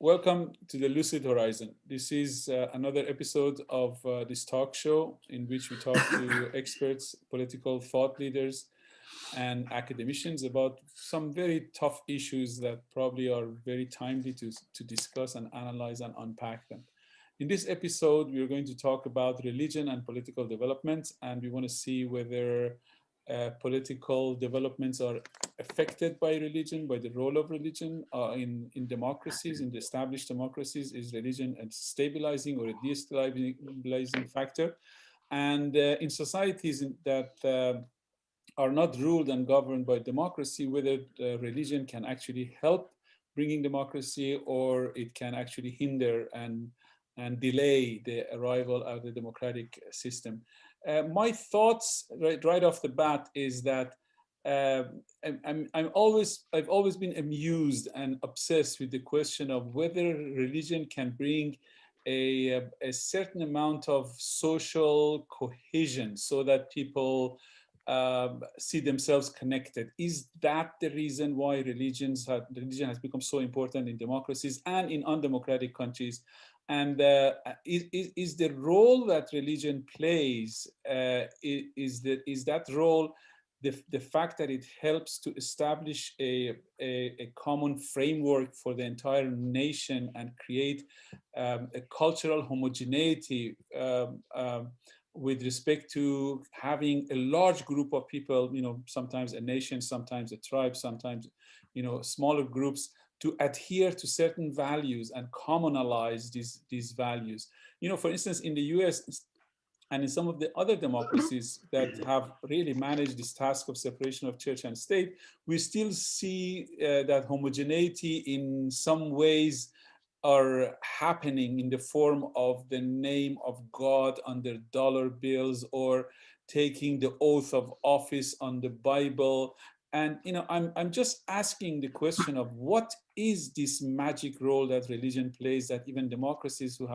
Welcome to the Lucid Horizon. This is another episode of this talk show in which we talk to experts, political thought leaders, and academicians about some very tough issues that probably are very timely to discuss and analyze and unpack them. In this episode, we are going to talk about religion and political developments, and we want to see whether political developments are affected by religion, by the role of religion in democracies, in the established democracies. Is religion a stabilizing or a destabilizing factor? And in societies that are not ruled and governed by democracy, whether religion can actually help bringing democracy or it can actually hinder and delay the arrival of the democratic system. My thoughts right off the bat is that I've always been amused and obsessed with the question of whether religion can bring a certain amount of social cohesion so that people see themselves connected. Is that the reason why religion has become so important in democracies and in undemocratic countries? And is the role that religion plays, is that role the fact that it helps to establish a common framework for the entire nation and create a cultural homogeneity with respect to having a large group of people, sometimes a nation, sometimes a tribe, sometimes, smaller groups, to adhere to certain values and commonalize these values. For instance, in the US and in some of the other democracies that have really managed this task of separation of church and state, we still see that homogeneity in some ways are happening in the form of the name of God on their dollar bills or taking the oath of office on the Bible. And I'm just asking the question of what is this magic role that religion plays that even democracies who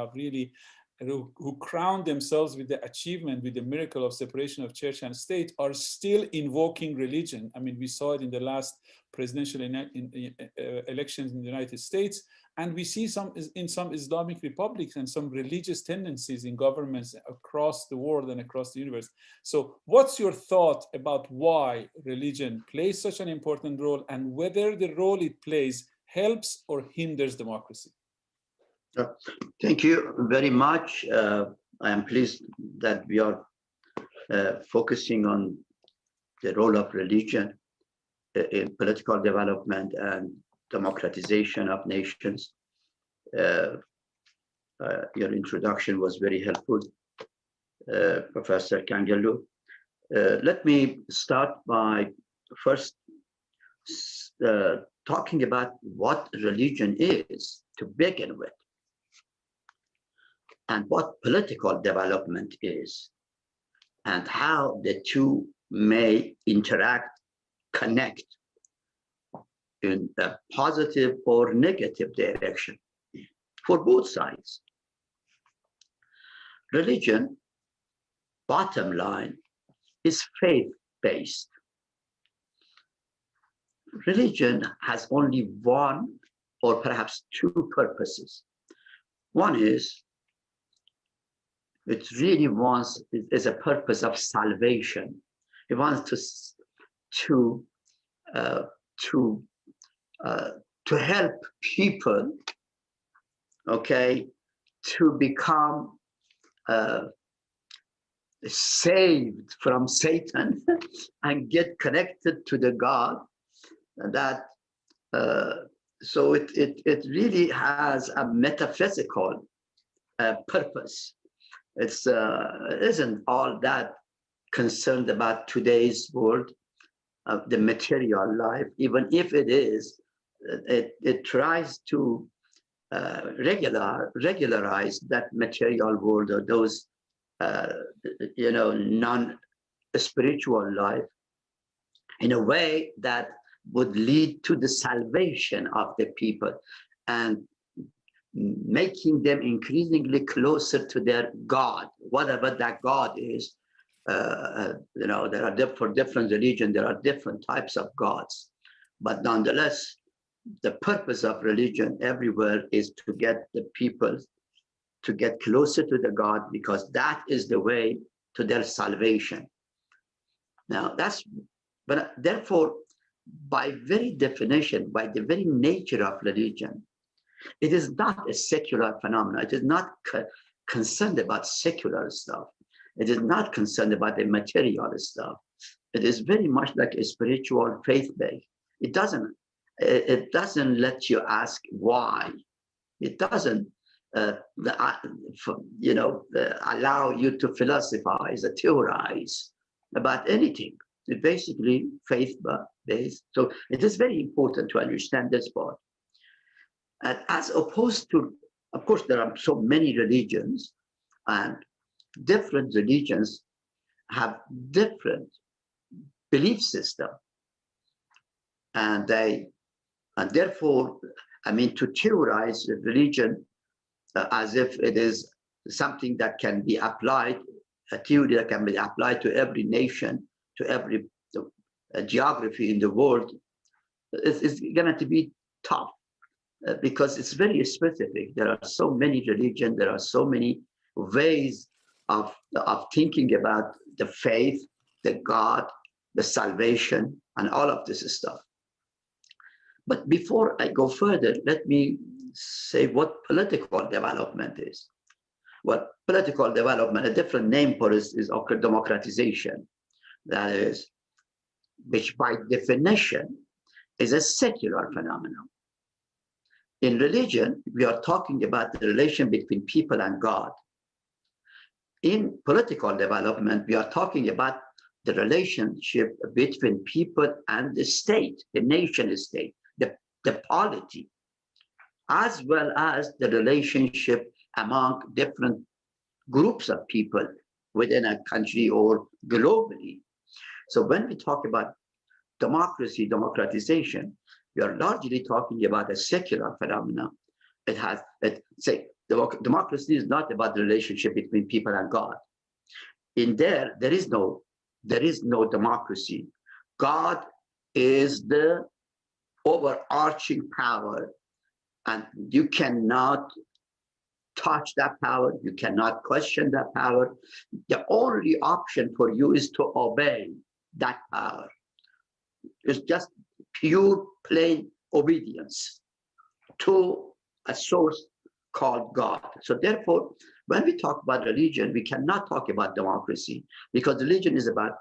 crown themselves with the achievement, with the miracle of separation of church and state, are still invoking religion. I mean, we saw it in the last presidential elections in the United States, and we see in some Islamic republics and some religious tendencies in governments across the world and across the universe. So what's your thought about why religion plays such an important role and whether the role it plays helps or hinders democracy? Thank you very much. I am pleased that we are focusing on the role of religion in political development and democratization of nations. Your introduction was very helpful, Professor Kangerloo. Let me start by first talking about what religion is to begin with, and what political development is, and how the two may interact, connect in a positive or negative direction for both sides. Religion, bottom line, is faith-based. Religion has only one or perhaps two purposes. One is it really is a purpose of salvation. It wants to help people, okay, to become saved from Satan and get connected to the God that. So it really has a metaphysical purpose. It isn't all that concerned about today's world, the material life. Even if it is, it tries to regularize that material world or those non-spiritual life in a way that would lead to the salvation of the people and making them increasingly closer to their God, whatever that God is. There are for different religions, there are different types of gods, but nonetheless, the purpose of religion everywhere is to get the people to get closer to the God, because that is the way to their salvation. Now but therefore, by very definition, by the very nature of religion, it is not a secular phenomenon. It is not concerned about secular stuff. It is not concerned about the material stuff. It is very much like a spiritual faith-based. It doesn't let you ask why. It doesn't allow you to philosophize or theorize about anything. It's basically faith-based. So it is very important to understand this part. And as opposed to, of course, there are so many religions, and different religions have different belief system, and therefore, I mean, to theorize religion as if it is something that can be applied, a theory that can be applied to every nation, to every geography in the world, it's going to be tough because it's very specific. There are so many religions, there are so many ways of thinking about the faith, the God, the salvation, and all of this stuff. But before I go further, let me say what political development is. Well, political development, a different name for it is democratization. That is, which by definition is a secular phenomenon. In religion, we are talking about the relation between people and God. In political development, we are talking about the relationship between people and the state, the nation state, the polity, as well as the relationship among different groups of people within a country or globally. So when we talk about democracy, democratization, we are largely talking about a secular phenomenon. Democracy is not about the relationship between people and God. In there is no democracy. God is the overarching power, and you cannot touch that power. You cannot question that power. The only option for you is to obey that power. It's just pure, plain obedience to a source called God. So therefore, when we talk about religion, we cannot talk about democracy, because religion is about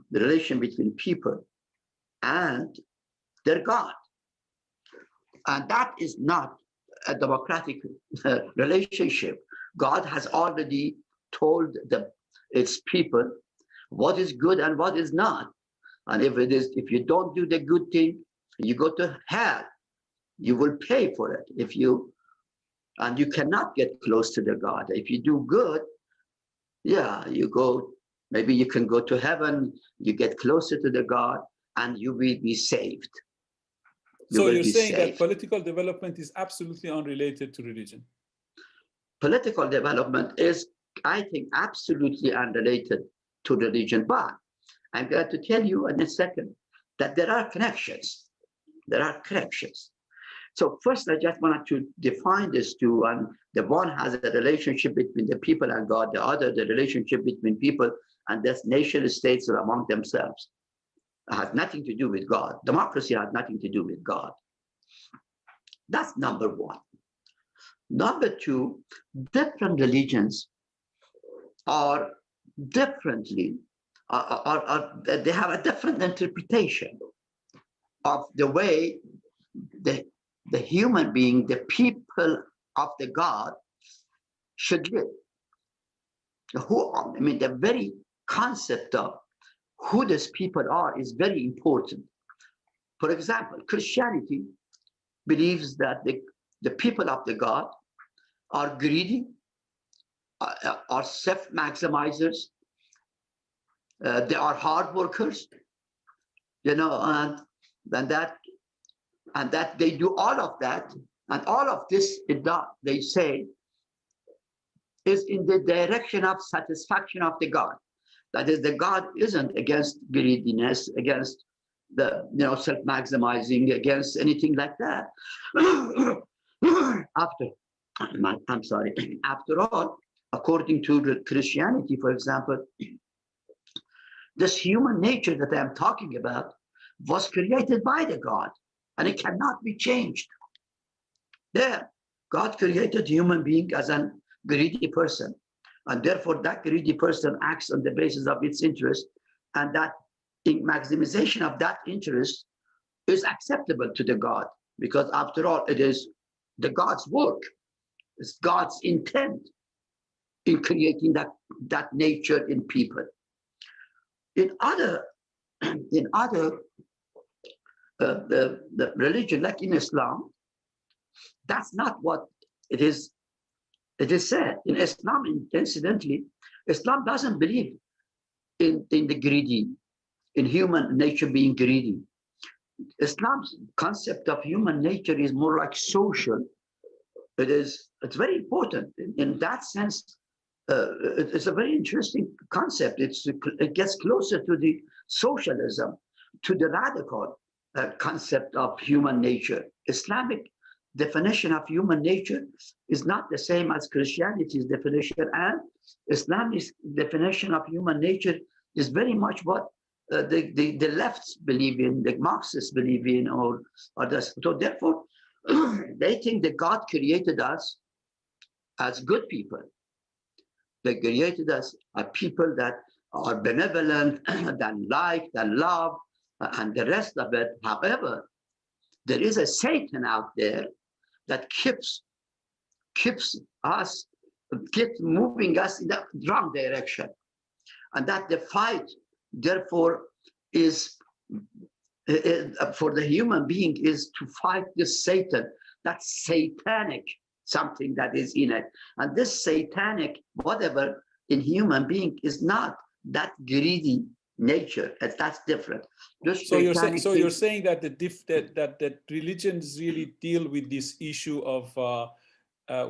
the relation between people and their God. And that is not a democratic relationship. God has already told its people what is good and what is not. And if you don't do the good thing, you go to hell. You will pay for it. And you cannot get close to the God. If you do good, yeah, maybe you can go to heaven, you get closer to the God, and you will be saved. So you're saying that political development is absolutely unrelated to religion? Political development is, I think, absolutely unrelated to religion. But I'm going to tell you in a second that there are connections. There are connections. So first, I just wanted to define these two. And the one has a relationship between the people and God. The other, the relationship between people and the nation states or among themselves. It has nothing to do with God. Democracy has nothing to do with God. That's number one. Number two, different religions are differently, they have a different interpretation of the way the human being, the people of the God should live. The very concept of who these people are is very important. For example, Christianity believes that the people of the God are greedy, are self-maximizers, they are hard workers, and that they do all of that, and all of this, they say, is in the direction of satisfaction of the God. That is, the God isn't against greediness, against self-maximizing against anything like that. I'm sorry. After all, according to Christianity, for example, this human nature that I'm talking about was created by the God, and it cannot be changed. There, God created human being as a greedy person, and therefore that greedy person acts on the basis of its interest, and that maximization of that interest is acceptable to the God, because after all, it is the God's work. It's God's intent in creating that nature in people. In other the religion, like in Islam, that's not what it is. It is said in Islam. Incidentally, Islam doesn't believe in the greedy, in human nature being greedy. Islam's concept of human nature is more like social. It's very important in that sense. It's a very interesting concept. It gets closer to the socialism, to the radical concept of human nature. Islamic definition of human nature is not the same as Christianity's definition, and Islamic definition of human nature is very much what the lefts believe in, the Marxists believe in, or this. So therefore, they think that God created us as good people. They created us as people that are benevolent, that like, that love, and the rest of it. However, there is a Satan out there that keeps moving us in the wrong direction, and that the fight, therefore, is for the human being is to fight this Satan, that satanic something that is in it. And this satanic whatever in human being is not that greedy nature. That's different. So you're saying that that religions really deal with this issue of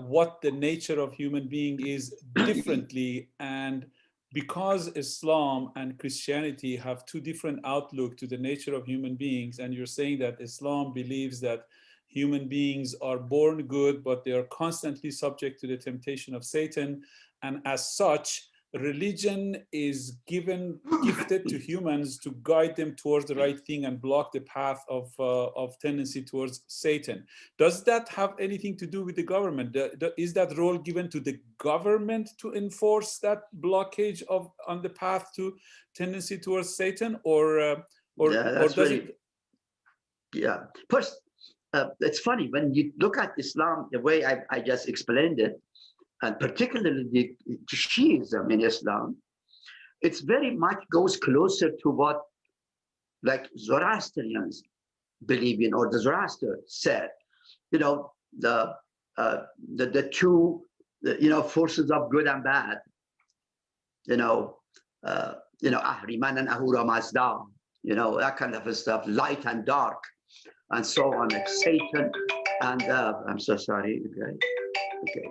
what the nature of human being is differently, and because Islam and Christianity have two different outlook to the nature of human beings, and you're saying that Islam believes that human beings are born good, but they are constantly subject to the temptation of Satan, and as such, religion is gifted to humans to guide them towards the right thing and block the path of tendency towards Satan. Does that have anything to do with the government? Is that role given to the government to enforce that blockage on the path to tendency towards Satan, or does it? Yeah. First, it's funny when you look at Islam the way I just explained it, and particularly the Shiism in Islam, it's very much goes closer to what like Zoroastrians believe in, or the Zoroaster said. You know, the two forces of good and bad. Ahriman and Ahura Mazda. That kind of stuff, light and dark, and so on. Like Satan and I'm so sorry. Okay.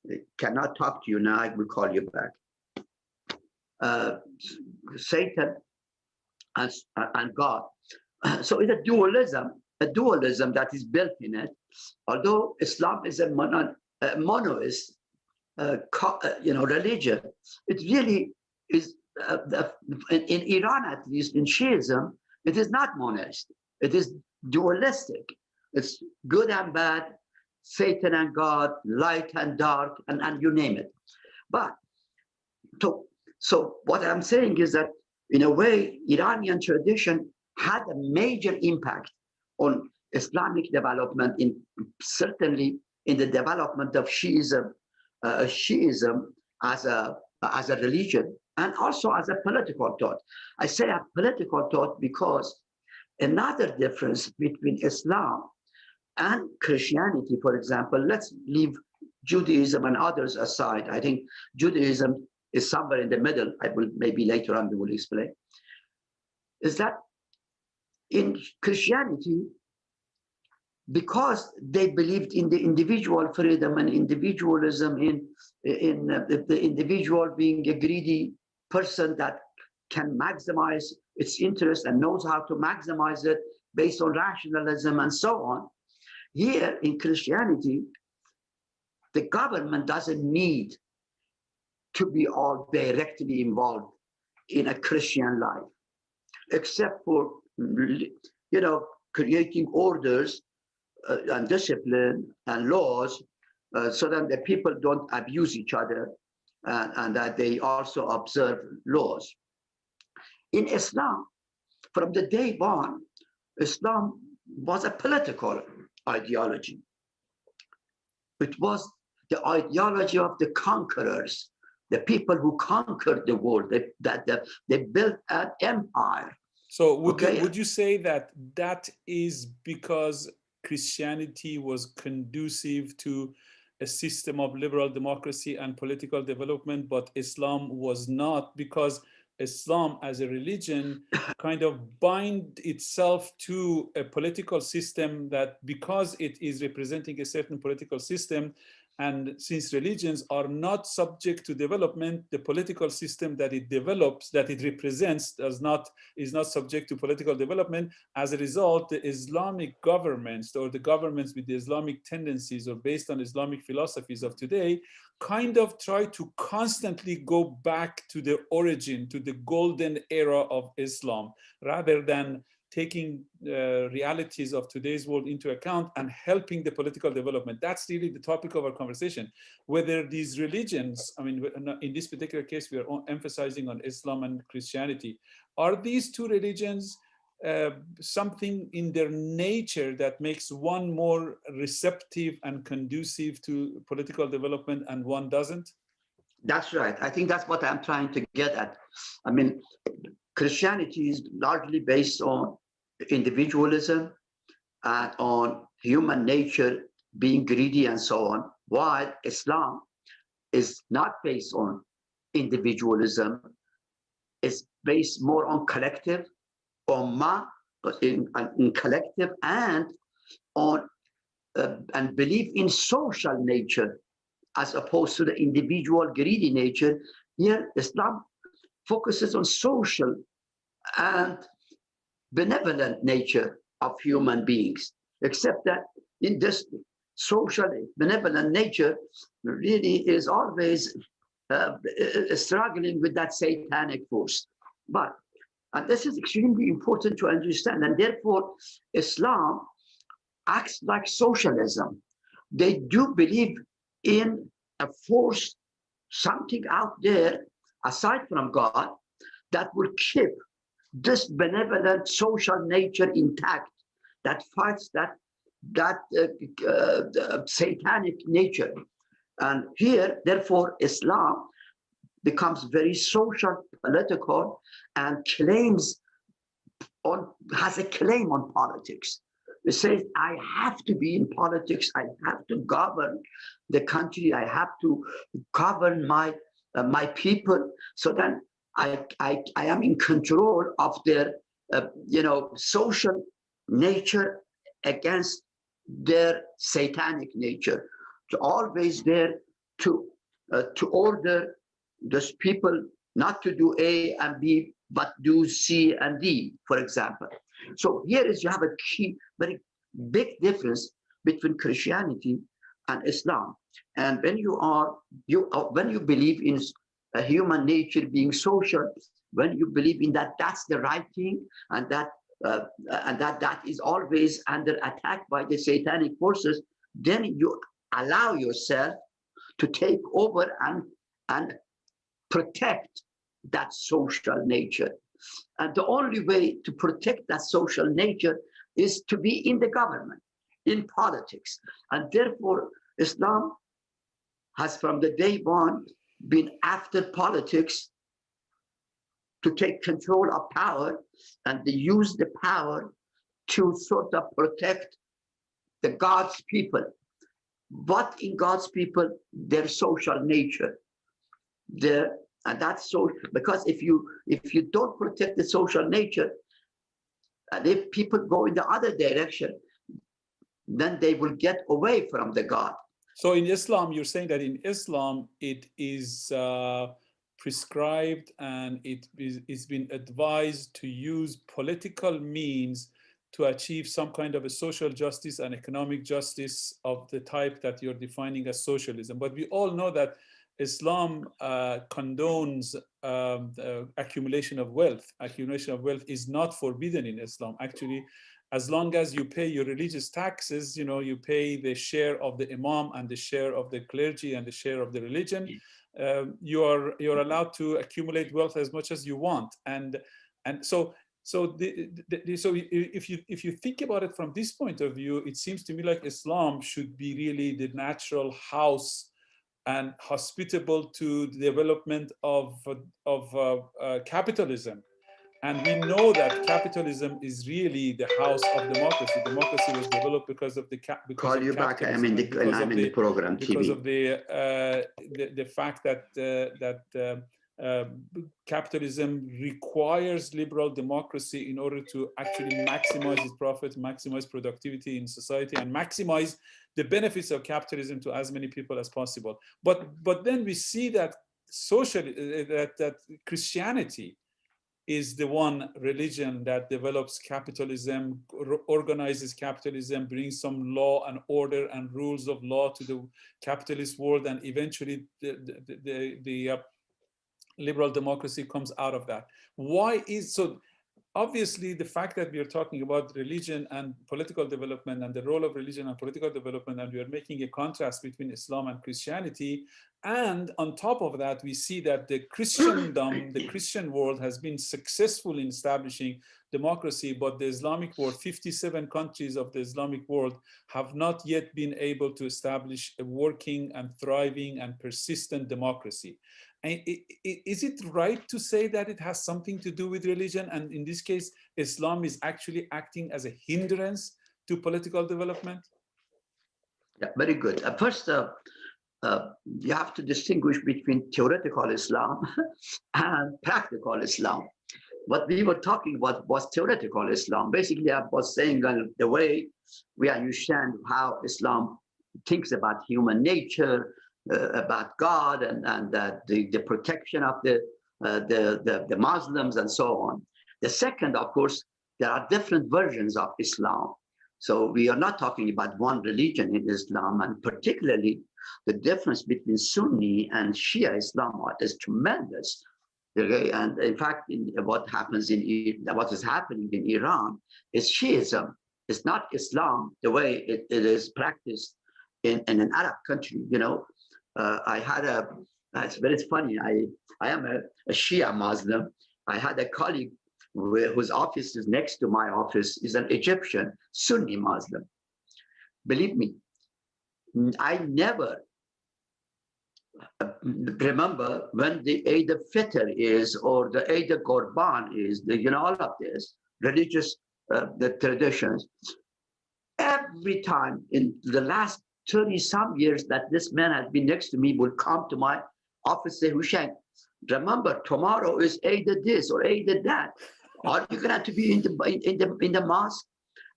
I cannot talk to you now. I will call you back. Satan and God. So it's a dualism that is built in it. Although Islam is a monoist, religion, it really is. In Iran, at least in Shiism, it is not monoist. It is dualistic. It's good and bad, Satan and God, light and dark, and you name it. But so what I'm saying is that in a way, Iranian tradition had a major impact on Islamic development, certainly in the development of Shiism as a religion, and also as a political thought. I say a political thought because another difference between Islam and Christianity, for example, let's leave Judaism and others aside. I think Judaism is somewhere in the middle. I will maybe later on we will explain. Is that in Christianity, because they believed in the individual freedom and individualism, in the individual being a greedy person that can maximize its interest and knows how to maximize it based on rationalism and so on. Here in Christianity, the government doesn't need to be all directly involved in a Christian life, except for, creating orders and discipline and laws so that the people don't abuse each other and that they also observe laws. In Islam, from the day one, Islam was a political ideology. It was the ideology of the conquerors, the people who conquered the world, they built an empire. So would you say that is because Christianity was conducive to a system of liberal democracy and political development, but Islam was not, because Islam as a religion kind of bind itself to a political system that, because it is representing a certain political system, and since religions are not subject to development, the political system that it develops, that it represents, is not subject to political development. As a result, the Islamic governments, or the governments with the Islamic tendencies or based on Islamic philosophies of today, kind of try to constantly go back to the origin, to the golden era of Islam, rather than taking realities of today's world into account and helping the political development. That's really the topic of our conversation. Whether these religions, I mean, in this particular case, we are emphasizing on Islam and Christianity. Are these two religions something in their nature that makes one more receptive and conducive to political development and one doesn't? That's right. I think that's what I'm trying to get at. I mean, Christianity is largely based on individualism and on human nature being greedy and so on, while Islam is not based on individualism. It's based more on collective, in collective, and on and belief in social nature as opposed to the individual greedy nature. Here, Islam focuses on social and benevolent nature of human beings, except that in this social benevolent nature really is always struggling with that satanic force. And this is extremely important to understand, and therefore Islam acts like socialism. They do believe in a force, something out there aside from God, that will keep this benevolent social nature intact, that fights that satanic nature. And here, therefore, Islam becomes very social, political, and has a claim on politics. It says, I have to be in politics, I have to govern the country, I have to govern my people, so that I am in control of their social nature against their satanic nature. So always there to order those people not to do A and B, but do C and D, for example. So here is, you have a key, very big difference between Christianity and Islam. And when you believe in human nature being social, when you believe in that, that's the right thing, and that is always under attack by the satanic forces, then you allow yourself to take over and protect that social nature. And the only way to protect that social nature is to be in the government, in politics. And therefore, Islam has from the day one been after politics to take control of power, and they use the power to sort of protect the God's people. But in God's people, their social nature, and that's so, because if you don't protect the social nature, and if people go in the other direction, then they will get away from the God. So in Islam, you're saying that in Islam, it is prescribed and it's been advised to use political means to achieve some kind of a social justice and economic justice of the type that you're defining as socialism. But we all know that Islam condones the accumulation of wealth. Accumulation of wealth is not forbidden in Islam. Actually, as long as you pay your religious taxes, you pay the share of the imam and the share of the clergy and the share of the religion, you're allowed to accumulate wealth as much as you want. And so if you think about it from this point of view, it seems to me like Islam should be really the natural house and hospitable to the development of capitalism. And we know that capitalism is really the house of democracy. Democracy was developed because of the Call you back. I'm in the program. Because of the fact that capitalism requires liberal democracy in order to actually maximize its profit, maximize productivity in society, and maximize the benefits of capitalism to as many people as possible. But then we see that that Christianity is the one religion that develops capitalism, organizes capitalism, brings some law and order and rules of law to the capitalist world, and eventually the liberal democracy comes out of that. Why is so? Obviously, the fact that we are talking about religion and political development and the role of religion and political development, and we are making a contrast between Islam and Christianity, and on top of that, we see that the Christendom, the Christian world, has been successful in establishing democracy, but the Islamic world, 57 countries of the Islamic world, have not yet been able to establish a working and thriving and persistent democracy. Is it right to say that it has something to do with religion? And in this case, Islam is actually acting as a hindrance to political development? Yeah, very good. First, you have to distinguish between theoretical Islam and practical Islam. What we were talking about was theoretical Islam. Basically, I was saying the way we understand how Islam thinks about human nature, about God, and the protection of the Muslims and so on. The second, of course, there are different versions of Islam. So we are not talking about one religion in Islam, and particularly the difference between Sunni and Shia Islam is tremendous. Okay? And in fact, what is happening in Iran is Shiism. It's not Islam the way it is practiced in an Arab country. It's very funny. I am a Shia Muslim. I had a colleague whose office is next to my office, is an Egyptian Sunni Muslim. Believe me, I never remember when the Eid al-Fitr is, or the Eid al-Qurban is, all of this religious the traditions. Every time in the last 30-some years that this man has been next to me will come to my office, say, Hussein, remember tomorrow is Eid this or Eid that. Are you going to be in the mosque?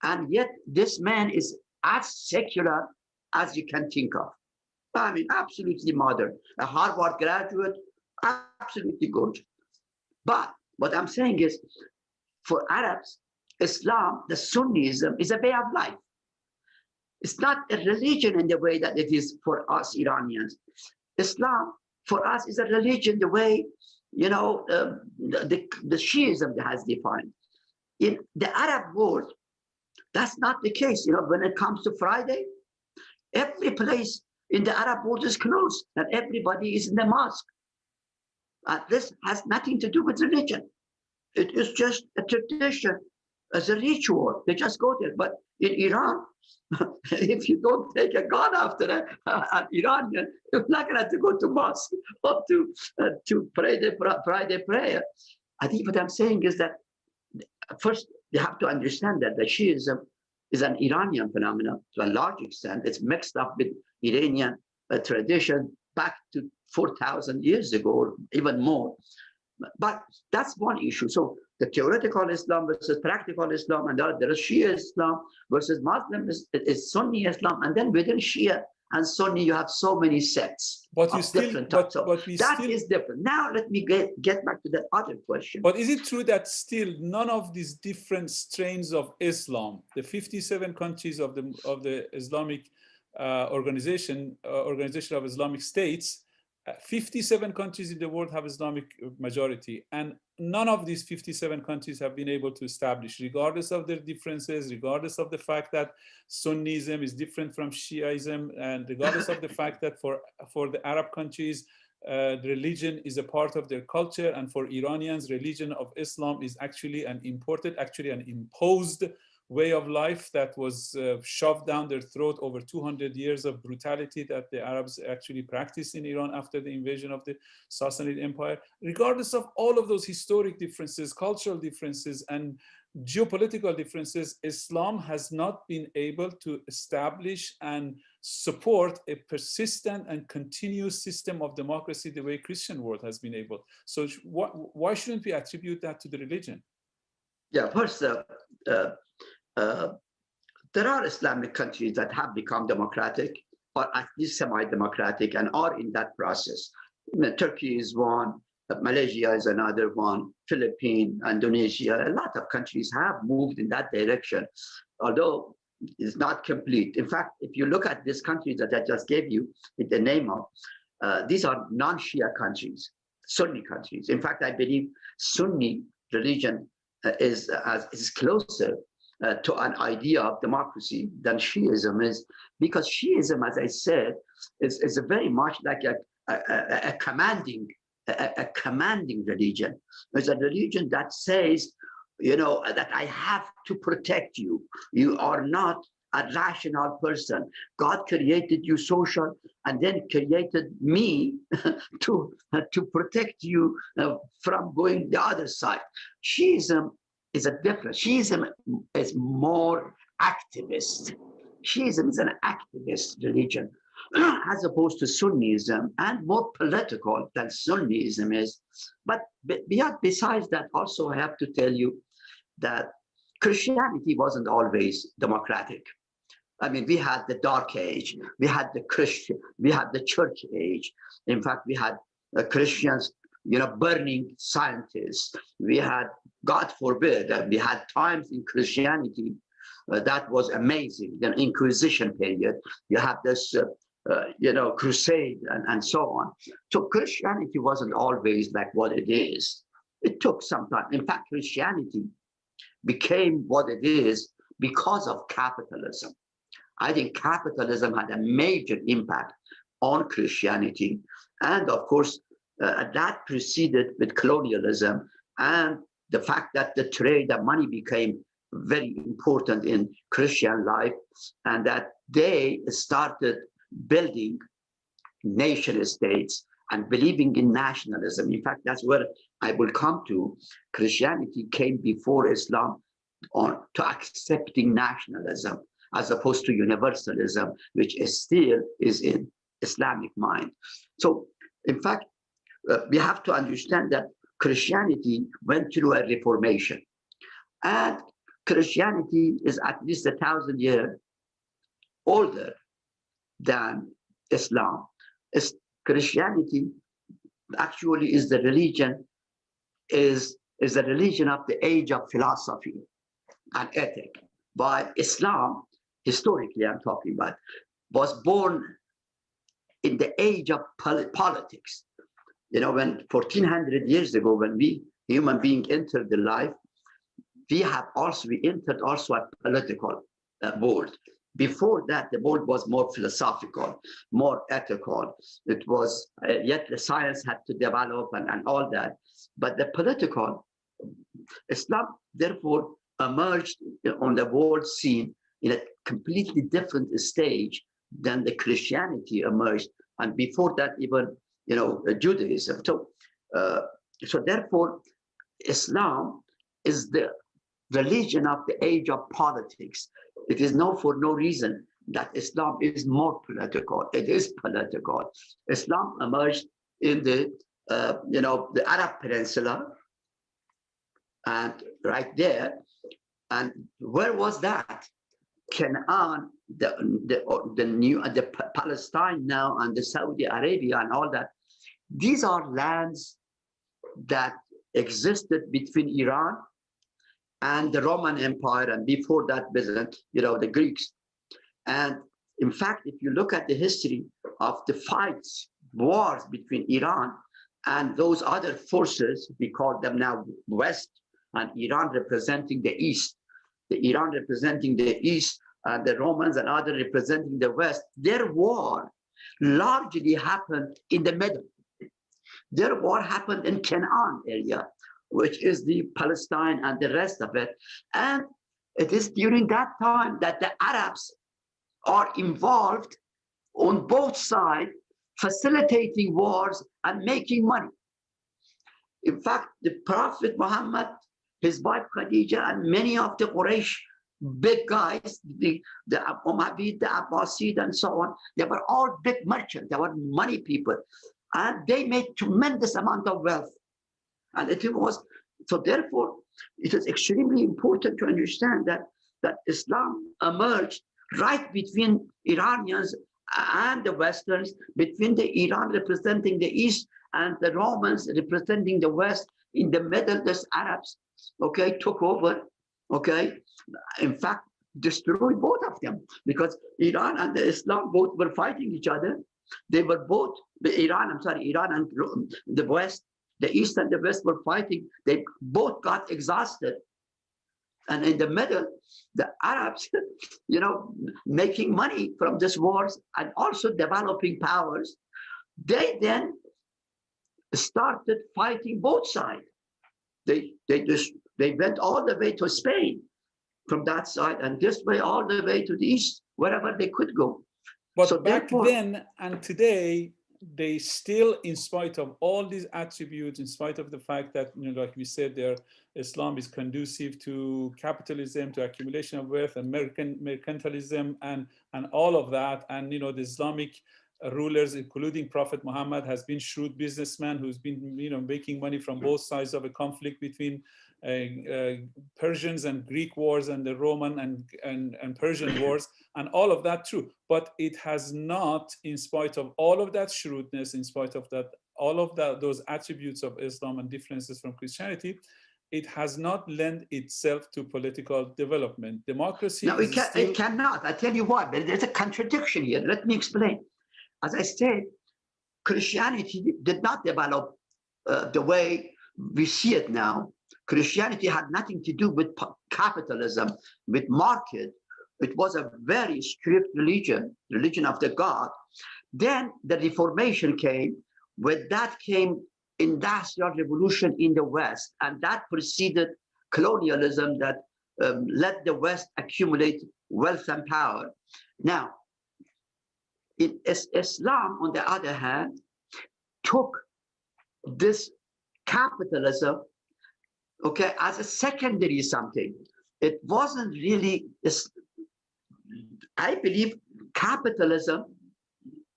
And yet this man is as secular as you can think of. I mean, absolutely modern. A Harvard graduate, absolutely good. But what I'm saying is, for Arabs, Islam, the Sunnism, is a way of life. It's not a religion in the way that it is for us Iranians. Islam, for us, is a religion the way, the Shiism has defined. In the Arab world, that's not the case. When it comes to Friday, every place in the Arab world is closed and everybody is in the mosque. This has nothing to do with religion. It is just a tradition, as a ritual. They just go there. But in Iran, if you don't take a God after an Iranian, you're not going to go to mosque or to pray the Friday prayer. I think what I'm saying is that first you have to understand that the Shiism is an Iranian phenomenon to a large extent. It's mixed up with Iranian tradition back to 4,000 years ago, or even more. But that's one issue. So the theoretical Islam versus practical Islam, and there is Shia Islam versus Muslim is Sunni Islam, and then within Shia, and Sunni, you have so many sects. But you still, different types. That is different. Now let me get back to the other question. But is it true that still none of these different strains of Islam, the 57 countries of the Islamic Organization of Islamic States, 57 countries in the world have Islamic majority, and none of these 57 countries have been able to establish, regardless of their differences, regardless of the fact that Sunnism is different from Shiaism, and regardless of the fact that for the Arab countries, the religion is a part of their culture, and for Iranians, religion of Islam is actually an imposed way of life that was shoved down their throat over 200 years of brutality that the Arabs actually practiced in Iran after the invasion of the Sassanid Empire. Regardless of all of those historic differences, cultural differences, and geopolitical differences, Islam has not been able to establish and support a persistent and continuous system of democracy the way Christian world has been able. So why shouldn't we attribute that to the religion? Yeah, first, there are Islamic countries that have become democratic, or at least semi-democratic, and are in that process. Turkey is one, Malaysia is another one, Philippines, Indonesia, a lot of countries have moved in that direction, although it's not complete. In fact, if you look at these countries that I just gave you the name of, these are non-Shia countries, Sunni countries. In fact, I believe Sunni religion is closer to an idea of democracy than Shiism is, because Shiism, as I said, is a very much like a commanding religion. It's a religion that says, that I have to protect you. You are not a rational person. God created you social, and then created me to protect you from going the other side. Shiism is a different. Shiism is more activist. Shiism is an activist religion, as opposed to Sunnism, and more political than Sunnism is. But besides that, also I have to tell you that Christianity wasn't always democratic. I mean, we had the Dark Age, we had the Church Age. In fact, we had Christians, burning scientists. We had, God forbid, we had times in Christianity that was amazing. The Inquisition period, you have this, crusade and so on. So Christianity wasn't always like what it is. It took some time. In fact, Christianity became what it is because of capitalism. I think capitalism had a major impact on Christianity. And of course, that preceded with colonialism and the fact that the trade of money became very important in Christian life, and that they started building nation states and believing in nationalism. In fact, that's where I will come to. Christianity came before Islam to accepting nationalism, as opposed to universalism, which still is in Islamic mind. So, in fact, we have to understand that Christianity went through a reformation, and Christianity is at least 1,000 years older than Islam. Christianity actually is the religion, is the religion of the age of philosophy and ethic. But Islam, historically I'm talking about, was born in the age of politics. When 1,400 years ago, when we human beings entered the life, we entered also a political world. Before that, the world was more philosophical, more ethical. It was, yet the science had to develop and all that. But the political, Islam therefore emerged on the world scene in a completely different stage than the Christianity emerged. And before that, even, Judaism. So therefore, Islam is the religion of the age of politics. It is known for no reason that Islam is more political. It is political. Islam emerged in the Arab Peninsula, and right there. And where was that? Canaan, the Palestine now, and the Saudi Arabia and all that. These are lands that existed between Iran and the Roman Empire, and before that, Byzantium, the Greeks. And in fact, if you look at the history of the fights, wars between Iran and those other forces, we call them now West, and Iran representing the East, the Iran representing the East, and the Romans and others representing the West, their war largely happened in the middle. Their war happened in Canaan area, which is the Palestine and the rest of it. And it is during that time that the Arabs are involved on both sides, facilitating wars and making money. In fact, the Prophet Muhammad, his wife Khadija, and many of the Quraysh big guys, the Umayyad, the Abbasid, and so on, they were all big merchants. They were money people. And they made tremendous amount of wealth. And it was, so therefore, it is extremely important to understand that Islam emerged right between Iranians and the Westerns, between the Iran representing the East and the Romans representing the West. In the middle, the Arabs, took over, in fact, destroyed both of them, because Iran and the Islam both were fighting each other. They were both, Iran and the West, the East and the West were fighting. They both got exhausted. And in the middle, the Arabs, making money from these wars and also developing powers, they then started fighting both sides. They went all the way to Spain from that side, and this way all the way to the East, wherever they could go. But so back then and today, they still, in spite of all these attributes, in spite of the fact that, like we said there, Islam is conducive to capitalism, to accumulation of wealth, and mercantilism, and all of that. And, the Islamic rulers, including Prophet Muhammad, has been shrewd businessman who's been, making money from both sides of a conflict between Persians and Greek wars and the Roman and Persian wars, and all of that true. But it has not, in spite of all of that shrewdness, in spite of that, all of those attributes of Islam and differences from Christianity, it has not lent itself to political development. Democracy. No, it cannot. I tell you what, there's a contradiction here. Let me explain. As I said, Christianity did not develop the way we see it now. Christianity had nothing to do with capitalism, with market. It was a very strict religion of the God. Then the Reformation came. With that came industrial revolution in the West, and that preceded colonialism that let the West accumulate wealth and power. Now, Islam, on the other hand, took this capitalism, as a secondary something. It wasn't really, I believe capitalism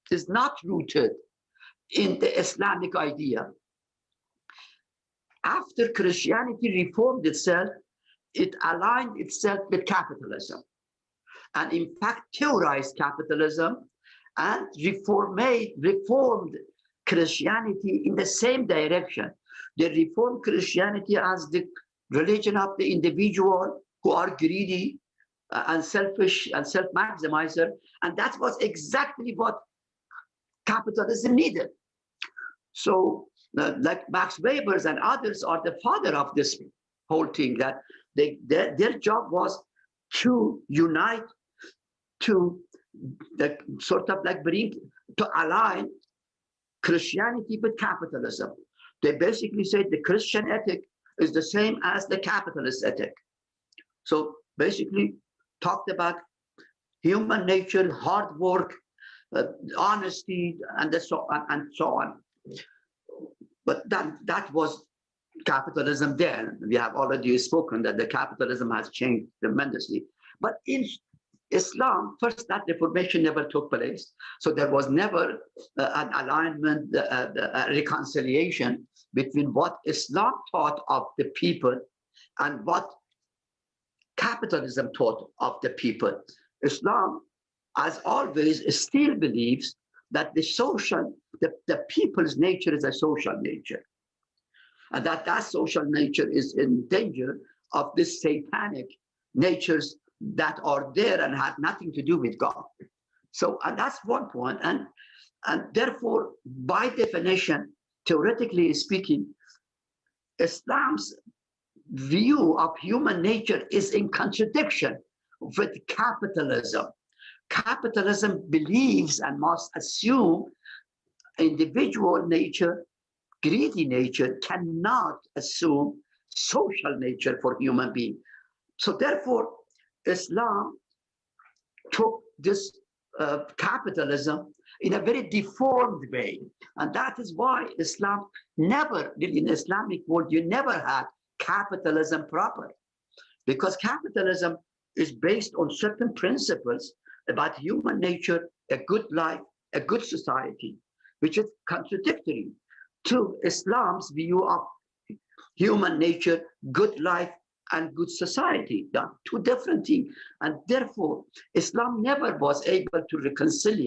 is not rooted in the Islamic idea. After Christianity reformed itself, it aligned itself with capitalism, and in fact theorized capitalism and reformed Christianity in the same direction. They reformed Christianity as the religion of the individual who are greedy and selfish and self-maximizer, and that was exactly what capitalism needed. So like Max Weber's and others are the father of this whole thing, that their job was to unite, to to align Christianity with capitalism. They basically said the Christian ethic is the same as the capitalist ethic. So basically talked about human nature, hard work, honesty, and so on. But that was capitalism then. We have already spoken that the capitalism has changed tremendously. But in Islam, first, that reformation never took place. So there was never an alignment, a reconciliation between what Islam taught of the people and what capitalism thought of the people. Islam, as always, still believes that the people's nature is a social nature, and that social nature is in danger of this satanic natures that are there and have nothing to do with God. So, and that's one point. And therefore, by definition, theoretically speaking, Islam's view of human nature is in contradiction with capitalism. Capitalism believes and must assume individual nature, greedy nature, cannot assume social nature for human beings. So therefore, Islam took this capitalism in a very deformed way. And that is why Islam never, in the Islamic world, you never had capitalism proper. Because capitalism is based on certain principles about human nature, a good life, a good society, which is contradictory to Islam's view of human nature, good life, and good society. Two different things. And therefore, Islam never was able to reconcile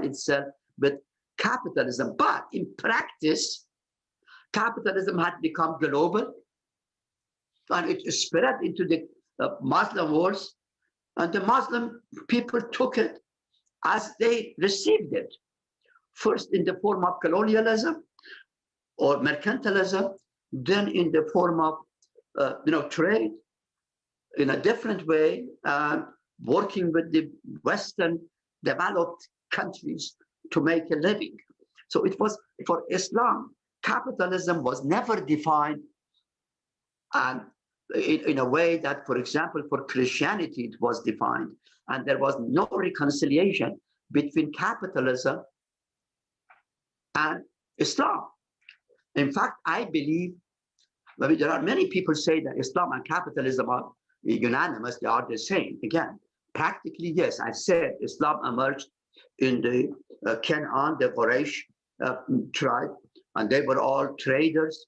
itself with capitalism. But in practice, capitalism had become global, and it spread into the Muslim world, and the Muslim people took it as they received it. First in the form of colonialism or mercantilism, then in the form of trade in a different way, working with the Western developed countries to make a living. So it was, for Islam, capitalism was never defined and in a way that, for example, for Christianity, it was defined. And there was no reconciliation between capitalism and Islam. In fact, I believe, there are many people say that Islam and capitalism are unanimous, they are the same. Again, practically, yes, I said Islam emerged in the Canaan, the Quraysh tribe, and they were all traders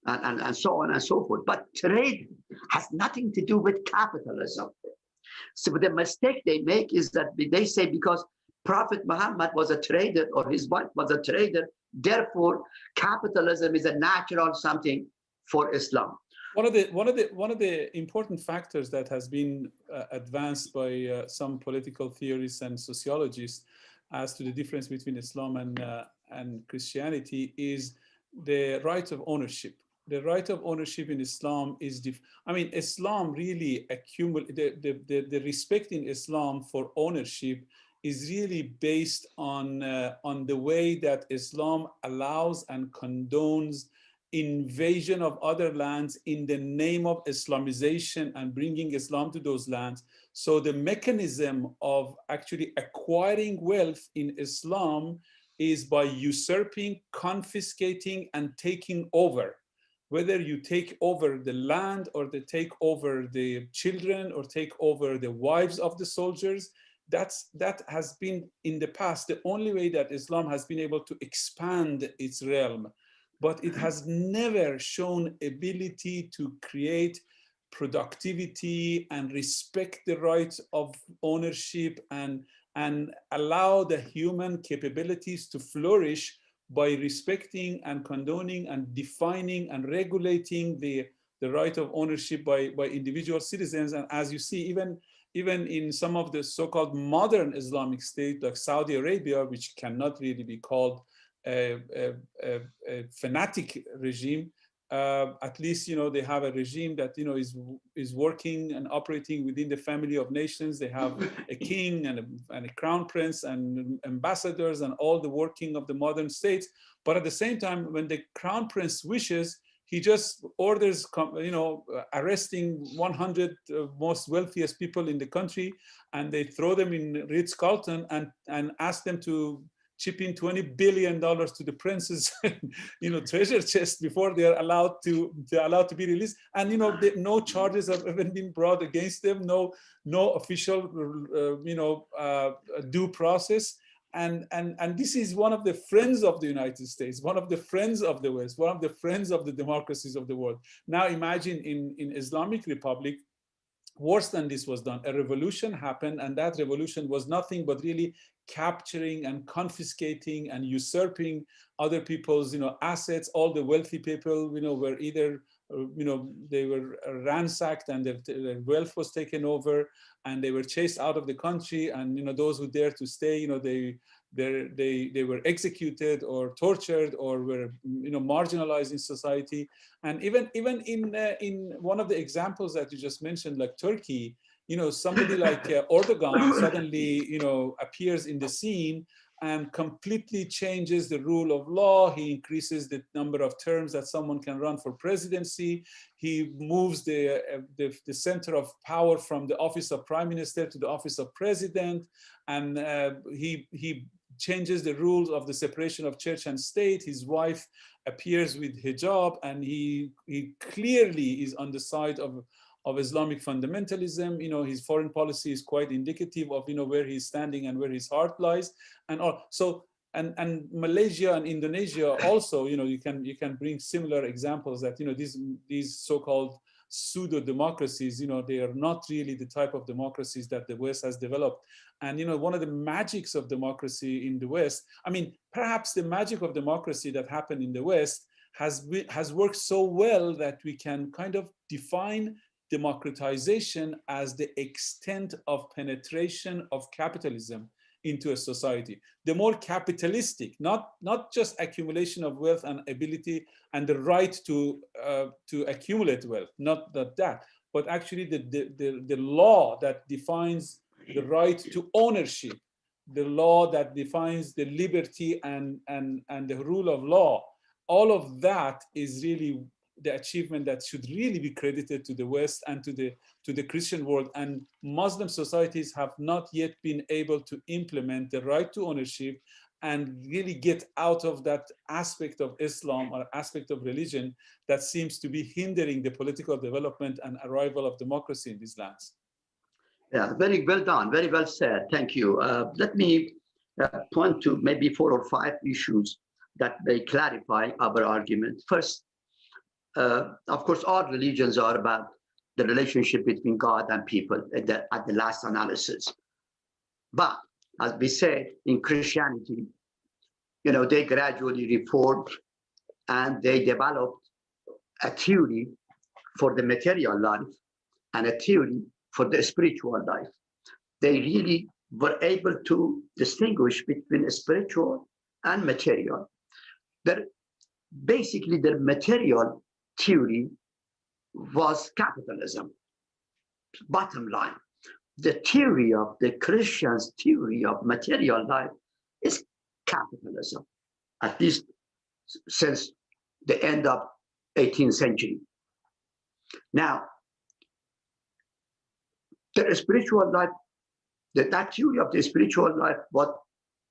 and so on and so forth. But trade has nothing to do with capitalism. So the mistake they make is that they say because Prophet Muhammad was a trader or his wife was a trader, therefore capitalism is a natural something for Islam. One of the important factors that has been advanced by some political theorists and sociologists as to the difference between Islam and Christianity is the right of ownership. The right of ownership in Islam is, Islam really the respect in Islam for ownership is really based on the way that Islam allows and condones invasion of other lands in the name of Islamization and bringing Islam to those lands. So the mechanism of actually acquiring wealth in Islam is by usurping, confiscating, and taking over. Whether you take over the land or they take over the children or take over the wives of the soldiers, that has been in the past the only way that Islam has been able to expand its realm. But it has never shown ability to create productivity and respect the rights of ownership and allow the human capabilities to flourish by respecting and condoning and defining and regulating the right of ownership by individual citizens. And as you see, even in some of the so-called modern Islamic states like Saudi Arabia, which cannot really be called a fanatic regime, at least they have a regime that is working and operating within the family of nations. They have a king and a crown prince and ambassadors and all the working of the modern states. But at the same time, when the crown prince wishes, he just orders arresting 100 most wealthiest people in the country, and they throw them in Ritz-Carlton and ask them to chip in $20 billion to the prince's treasure chest before they are allowed to be released. And no charges have even been brought against them, no official due process. and this is one of the friends of the United States, one of the friends of the West, one of the friends of the democracies of the world. Now imagine in Islamic Republic, worse than this was done. A revolution happened, and that revolution was nothing but really capturing and confiscating and usurping other people's, assets. All the wealthy people, were either, they were ransacked and their wealth was taken over, and they were chased out of the country. And those who dared to stay, they were executed or tortured or were, marginalized in society. And even in one of the examples that you just mentioned, like Turkey, somebody like Erdogan suddenly, appears in the scene and completely changes the rule of law. He increases the number of terms that someone can run for presidency. He moves the center of power from the office of prime minister to the office of president. And he changes the rules of the separation of church and state. His wife appears with hijab, and he clearly is on the side of Islamic fundamentalism. His foreign policy is quite indicative of, where he's standing and where his heart lies. And and Malaysia and Indonesia also, you can bring similar examples that, these so-called pseudo democracies, they are not really the type of democracies that the West has developed. And one of the magics of democracy in the West, perhaps the magic of democracy that happened in the West has worked so well that we can kind of define democratization as the extent of penetration of capitalism into a society. The more capitalistic, not just accumulation of wealth and ability and the right to accumulate wealth, not that, but actually the law that defines the right to ownership, the law that defines the liberty and the rule of law. All of that is really the achievement that should really be credited to the West and to the Christian world. And Muslim societies have not yet been able to implement the right to ownership and really get out of that aspect of Islam or aspect of religion that seems to be hindering the political development and arrival of democracy in these lands. Yeah, very well done, very well said. Thank you. Let me point to maybe 4 or 5 issues that may clarify our argument. First, of course, all religions are about the relationship between God and people at the last analysis. But as we said, in Christianity, they gradually reformed and they developed a theory for the material life and a theory for the spiritual life. They really were able to distinguish between spiritual and material. Basically, the material theory was capitalism. Bottom line, the theory of the Christians' theory of material life is capitalism, at least since the end of 18th century. Now, the spiritual life, that theory of the spiritual life, what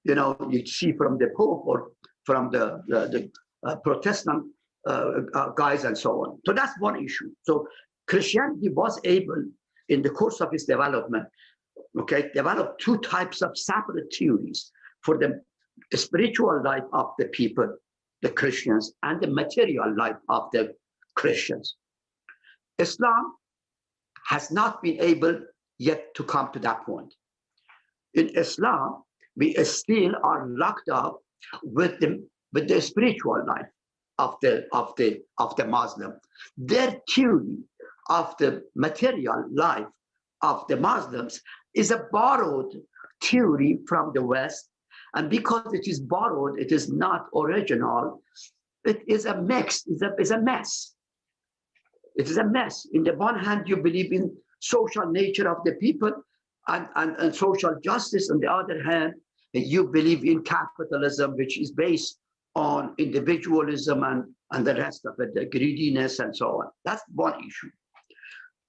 you see from the Pope or from the Protestant guys and so on. So that's one issue. So Christianity was able, in the course of its development, develop 2 types of separate theories for the spiritual life of the people, the Christians, and the material life of the Christians. Islam has not been able yet to come to that point. In Islam, we still are locked up with the spiritual life of the Muslim. Their theory of the material life of the Muslims is a borrowed theory from the West, and because it is borrowed, it is not original. It is a mix. It's a mess. It is a mess. In the one hand, you believe in social nature of the people and social justice. On the other hand, you believe in capitalism, which is based on individualism and the rest of it, the greediness and so on. That's one issue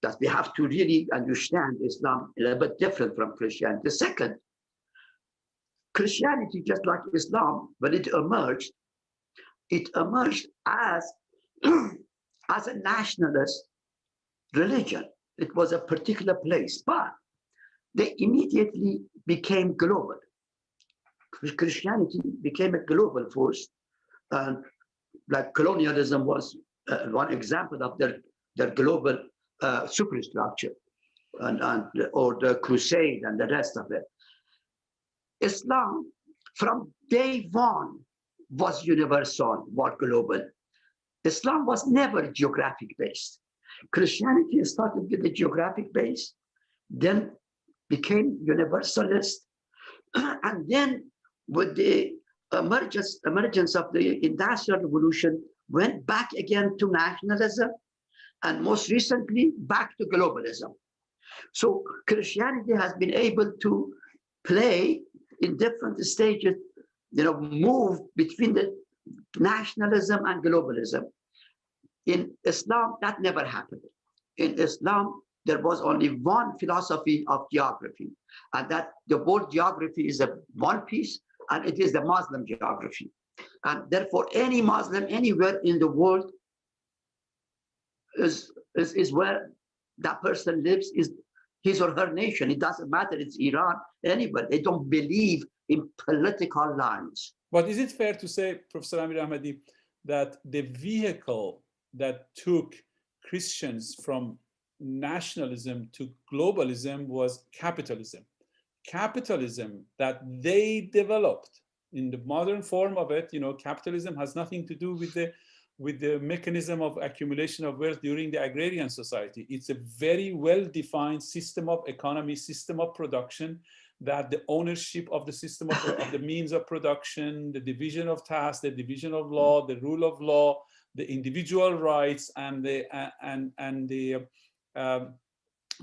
that we have to really understand. Islam a little bit different from Christianity. The second, Christianity, just like Islam, when it emerged as a nationalist religion. It was a particular place, but they immediately became global. Christianity became a global force, and like colonialism was one example of their global superstructure, or the crusade and the rest of it. Islam, from day one, was universal, was global. Islam was never geographic based. Christianity started with the geographic base, then became universalist, and then with the emergence of the Industrial Revolution, went back again to nationalism, and most recently back to globalism. So Christianity has been able to play in different stages, move between the nationalism and globalism. In Islam, that never happened. In Islam, there was only one philosophy of geography, and that the world geography is one piece, and it is the Muslim geography. And therefore, any Muslim anywhere in the world is where that person lives, is his or her nation. It doesn't matter, it's Iran, anywhere. They don't believe in political lines. But is it fair to say, Professor Amir Ahmadi, that the vehicle that took Christians from nationalism to globalism was capitalism? Capitalism that they developed in the modern form of it, capitalism has nothing to do with the mechanism of accumulation of wealth during the agrarian society. It's a very well-defined system of economy, system of production, that the ownership of the system of the means of production, the division of tasks, the division of law, the rule of law, the individual rights, and the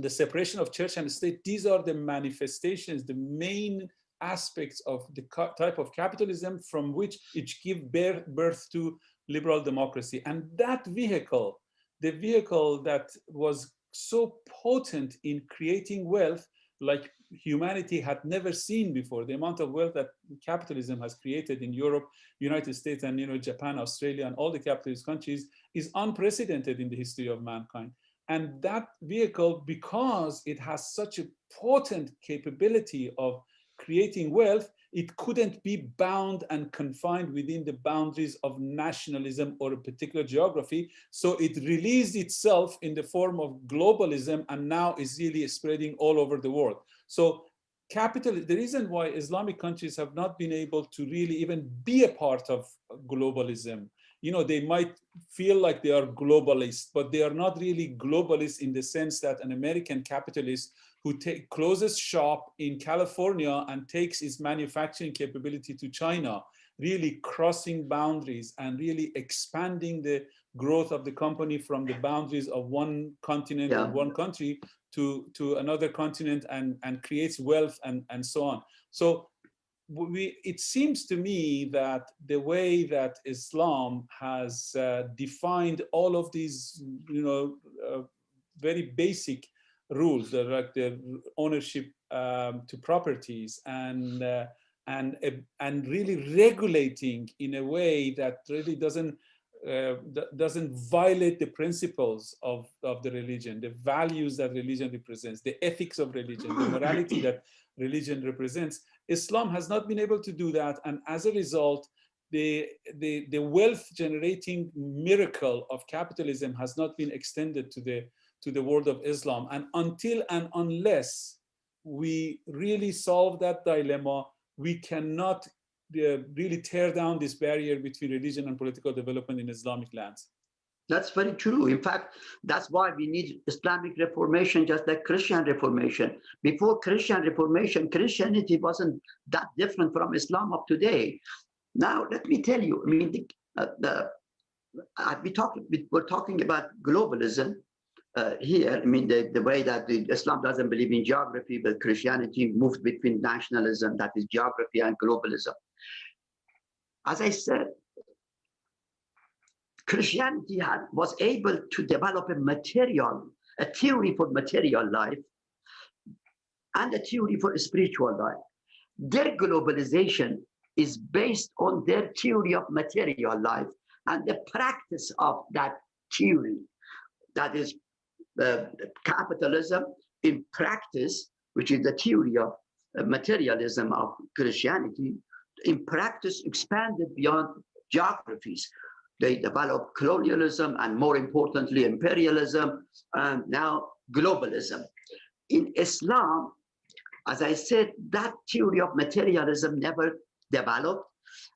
separation of church and state. These are the manifestations, the main aspects of the type of capitalism from which it gives birth to liberal democracy. And that vehicle, the vehicle that was so potent in creating wealth like humanity had never seen before, the amount of wealth that capitalism has created in Europe, United States, and Japan, Australia, and all the capitalist countries is unprecedented in the history of mankind. And that vehicle, because it has such a potent capability of creating wealth, it couldn't be bound and confined within the boundaries of nationalism or a particular geography. So it released itself in the form of globalism, and now is really spreading all over the world. So the reason why Islamic countries have not been able to really even be a part of globalism, they might feel like they are globalists, but they are not really globalists in the sense that an American capitalist who closes shop in California and takes his manufacturing capability to China, really crossing boundaries and really expanding the growth of the company from the boundaries of one continent or one country to another continent, and creates wealth and so on. So it seems to me that the way that Islam has defined all of these, very basic rules, like the ownership to properties, and really regulating in a way that really doesn't violate the principles of the religion, the values that religion represents, the ethics of religion, the morality that religion represents. Islam has not been able to do that, and as a result, the wealth generating miracle of capitalism has not been extended to the world of Islam. And until and unless we really solve that dilemma, we cannot really tear down this barrier between religion and political development in Islamic lands. That's very true. In fact, that's why we need Islamic reformation, just like Christian reformation. Before Christian reformation, Christianity wasn't that different from Islam of today. Now, let me tell you, I mean, we're talking about globalism here. I mean, the way that Islam doesn't believe in geography, but Christianity moved between nationalism, that is geography, and globalism. As I said, Christianity was able to develop a theory for material life and a theory for spiritual life. Their globalization is based on their theory of material life and the practice of that theory. That is capitalism in practice, which is the theory of materialism of Christianity. in practice expanded beyond geographies. They developed colonialism and, more importantly, imperialism, and now globalism. In Islam, as I said, that theory of materialism never developed,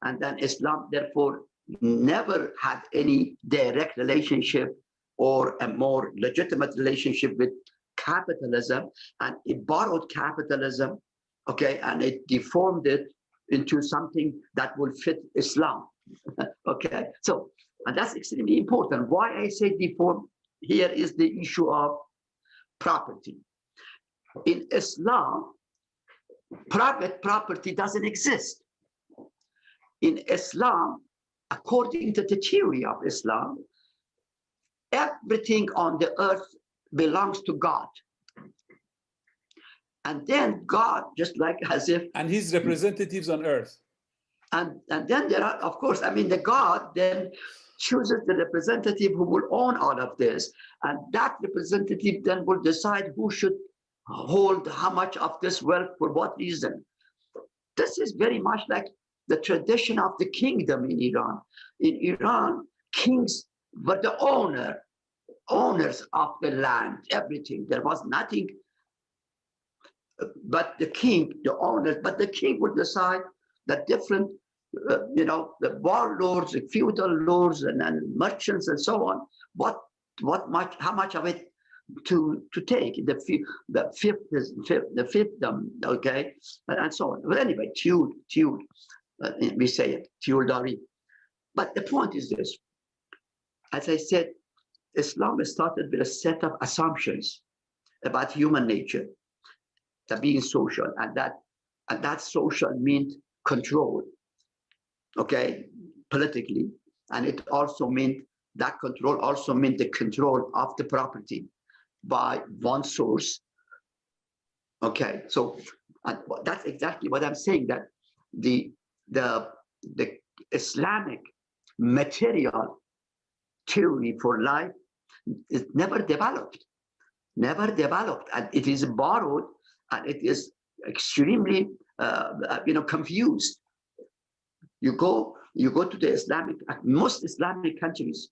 and then Islam, therefore, never had any direct relationship or a more legitimate relationship with capitalism, and it borrowed capitalism, okay, and it deformed it into something that will fit Islam. Okay, so, and that's extremely important. Why I say deformed here is the issue of property. In Islam, private property doesn't exist. In Islam, according to the theory of Islam, everything on the earth belongs to God. And then God, just like as if... And his representatives on earth. And then there are, of course, I mean, the God then chooses the representative who will own all of this. And that representative then will decide who should hold how much of this wealth for what reason. This is very much like the tradition of the kingdom in Iran. In Iran, kings were the owners of the land, everything. There was nothing but the king, the owners, but the king would decide that different, the warlords, the feudal lords, and merchants, and so on, how much of it to take, the fiefdom, okay, and so on. But anyway, tiul, we say it, tiuldari. But the point is this: as I said, Islam started with a set of assumptions about human nature, that being social, and that social meant control, okay, politically, and it also meant that control also meant the control of the property by one source. Okay, so that's exactly what I'm saying, that the Islamic material theory for life is never developed, and it is borrowed, and it is extremely confused. You go to the most Islamic countries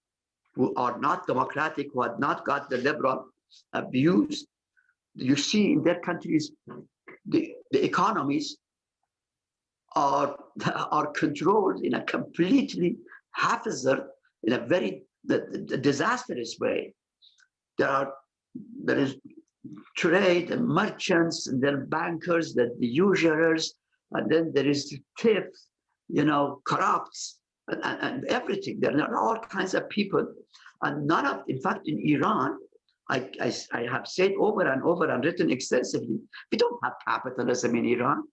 who are not democratic, who have not got the liberal views. You see in their countries, the economies are controlled in a completely haphazard, in a very disastrous way. There is trade and merchants, and then bankers, the usurers, and then there is theft, corrupts, and everything. There are all kinds of people, and none of, in fact, in Iran, I have said over and over and written extensively, we don't have capitalism in Iran.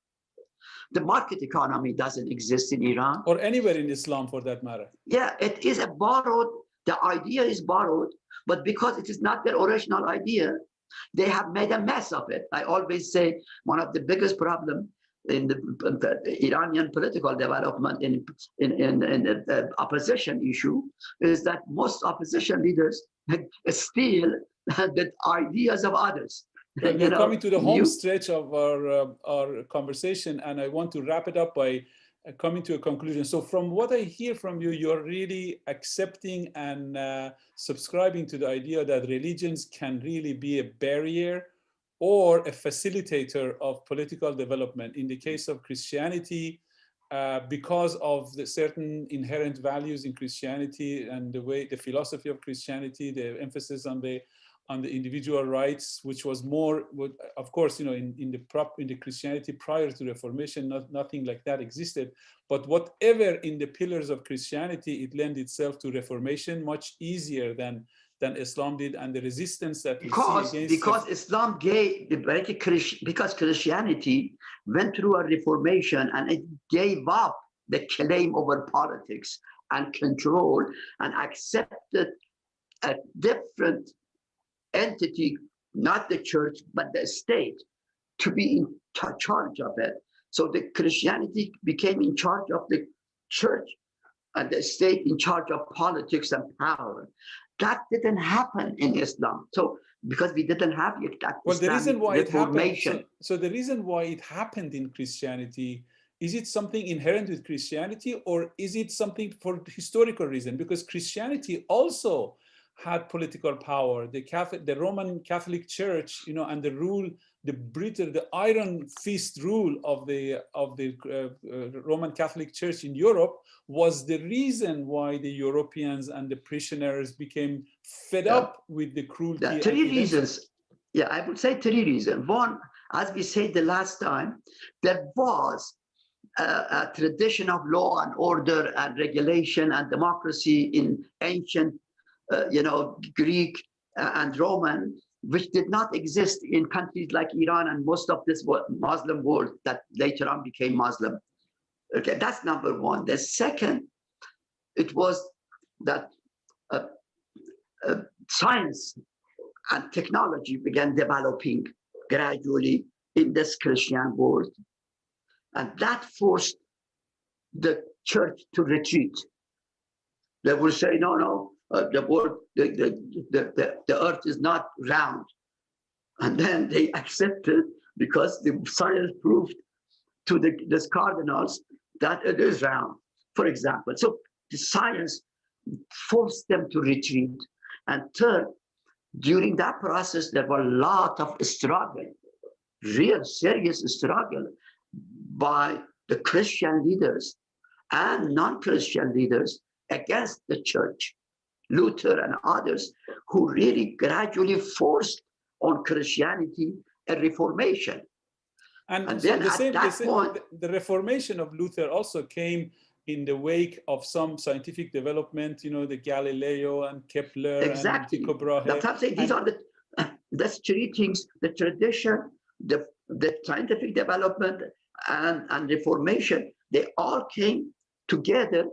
The market economy doesn't exist in Iran. Or anywhere in Islam, for that matter. Yeah, it is the idea is borrowed, but because it is not their original idea, they have made a mess of it. I always say one of the biggest problems in the Iranian political development in the opposition issue is that most opposition leaders steal the ideas of others. Well, we're coming to the home stretch of our conversation, and I want to wrap it up by coming to a conclusion. So from what I hear from you, you're really accepting and subscribing to the idea that religions can really be a barrier or a facilitator of political development. In the case of Christianity, because of the certain inherent values in Christianity and the philosophy of Christianity, the emphasis on the individual rights, which was more, of course, in the Christianity prior to Reformation, nothing like that existed. But whatever in the pillars of Christianity, it lent itself to Reformation much easier than Islam did, and the resistance that we see against because Islam because Christianity went through a Reformation, and it gave up the claim over politics and control and accepted a different entity, not the church, but the state, to be in charge of it. So the Christianity became in charge of the church, and the state in charge of politics and power. That didn't happen in Islam. So because we didn't have that the reason why Reformation. so the reason why it happened in Christianity is it something inherent with Christianity, or is it something for historical reason? Because Christianity also had political power. The Roman Catholic Church, and the rule, the iron fist rule of the Roman Catholic Church in Europe was the reason why the Europeans and the parishioners became fed up with the cruelty. There are three reasons. Yeah, I would say three reasons. One, as we said the last time, there was a tradition of law and order and regulation and democracy in ancient, Greek and Roman, which did not exist in countries like Iran and most of this Muslim world that later on became Muslim. Okay, that's number one. The second, it was that science and technology began developing gradually in this Christian world. And that forced the church to retreat. They would say, no, the world, the earth is not round. And then they accepted, because the science proved to the cardinals that it is round, for example. So the science forced them to retreat. And third, during that process, there were a lot of struggle, real serious struggle by the Christian leaders and non-Christian leaders against the church, Luther and others, who really gradually forced on Christianity a reformation. And then the Reformation of Luther also came in the wake of some scientific development, the Galileo and Kepler and Tycho Brahe. That's what I'm saying. These are the three things: the tradition, the scientific development, and Reformation. They all came together,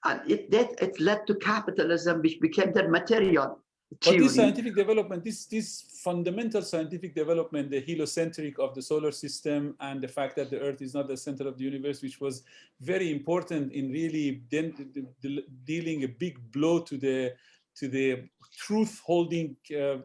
and it led to capitalism, which became the material theory. But this scientific development, this fundamental scientific development, the heliocentric of the solar system, and the fact that the Earth is not the center of the universe, which was very important in really dealing a big blow to the truth-holding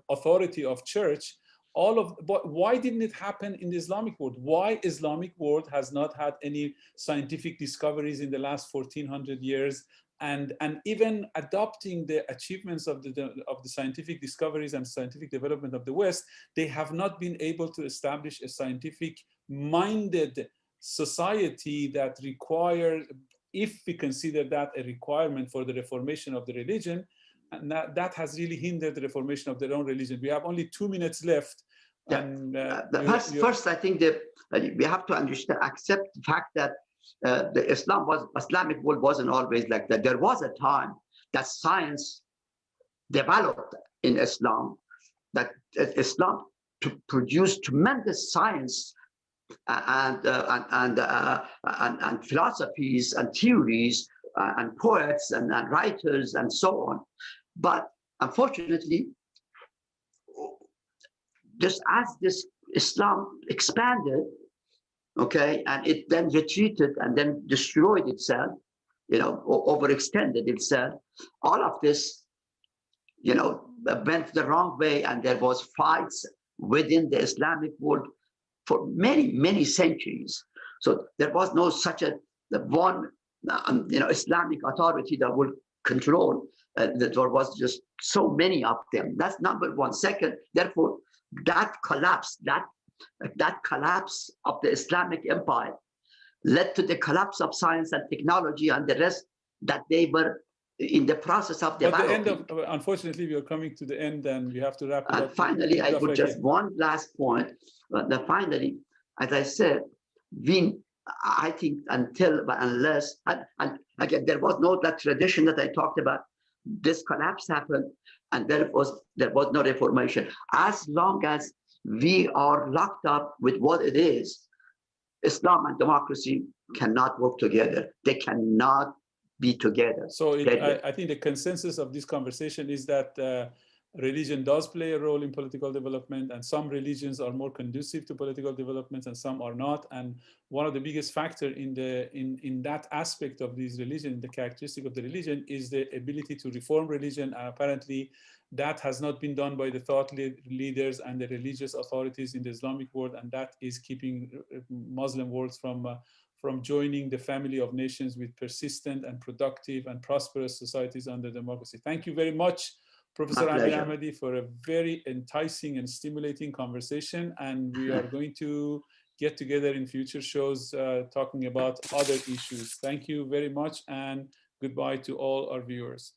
authority of church. But why didn't it happen in the Islamic world? Why Islamic world has not had any scientific discoveries in the last 1400 years? And even adopting the achievements of the scientific discoveries and scientific development of the West, they have not been able to establish a scientific-minded society that requires, if we consider that a requirement for the reformation of the religion, and that has really hindered the reformation of their own religion. We have only 2 minutes left. Yeah. And first, I think that we have to accept the fact that the Islamic world wasn't always like that. There was a time that science developed in Islam, that Islam produced tremendous science and philosophies and theories and poets and writers and so on. But unfortunately, just as this Islam expanded, okay, and it then retreated and then destroyed itself, overextended itself, all of this, went the wrong way, and there was fights within the Islamic world for many, many centuries. So there was no such one, Islamic authority that would control. There was just so many of them. That's number one. Second, therefore, that collapse of the Islamic empire led to the collapse of science and technology and the rest that they were in the process of developing. Unfortunately, we are coming to the end, and we have to wrap it up. And finally, I would just one last point. Finally, as I said, I think unless, and again, there was that tradition that I talked about. This collapse happened, and there was no reformation. As long as we are locked up with what it is, Islam and democracy cannot work together. They cannot be together. So I think the consensus of this conversation is that religion does play a role in political development, and some religions are more conducive to political development and some are not. And one of the biggest factors in that aspect of this religion, the characteristic of the religion, is the ability to reform religion. And apparently that has not been done by the thought leaders and the religious authorities in the Islamic world, and that is keeping Muslim worlds from from joining the family of nations with persistent and productive and prosperous societies under democracy. Thank you very much, Professor Amir Ahmadi, for a very enticing and stimulating conversation. And we are going to get together in future shows talking about other issues. Thank you very much, and goodbye to all our viewers.